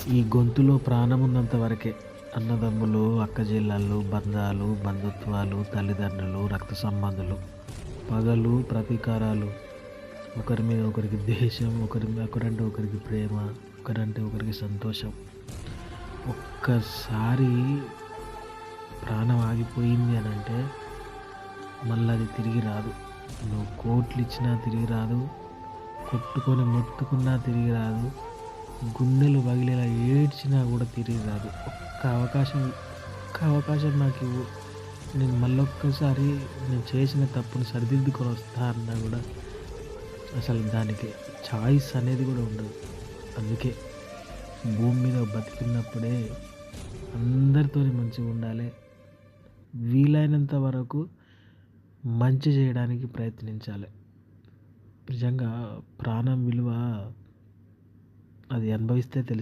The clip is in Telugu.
ఈ గొంతులో ప్రాణమున్నంత వరకే అన్నదమ్ములు, అక్కచెల్లెళ్ళు, బంధాలు, బంధుత్వాలు, తల్లిదండ్రులు, రక్త సంబంధులు, పగలు, ప్రతీకారాలు, ఒకరి మీద ఒకరికి ద్వేషం, ఒకరంటే ఒకరికి ప్రేమ, ఒకరంటే ఒకరికి సంతోషం. ఒక్కసారి ప్రాణం ఆగిపోయింది అనంటే మళ్ళీ అది తిరిగి రాదు. నువ్వు కోట్లిచ్చినా తిరిగి రాదు. కొట్టుకొని మొత్తుకున్నా తిరిగి రాదు. గుండెలు పగిలేలా ఏడ్చినా కూడా తిరిగి రాదు. ఒక్క అవకాశం నాకివ్వు. నేను మళ్ళొక్కసారి నేను చేసిన తప్పుని సరిదిద్దుకొని వస్తా అన్నా కూడా అసలు దానికి చాయిస్ అనేది కూడా ఉండదు. అందుకే భూమి మీద బతికున్నప్పుడే అందరితోని మంచిగుండాలే. వీలైనంత వరకు మంచి చేయడానికి ప్రయత్నించాలి. నిజంగా ప్రాణం విలువ అది అనుభవిస్తే తెలుస్తుంది.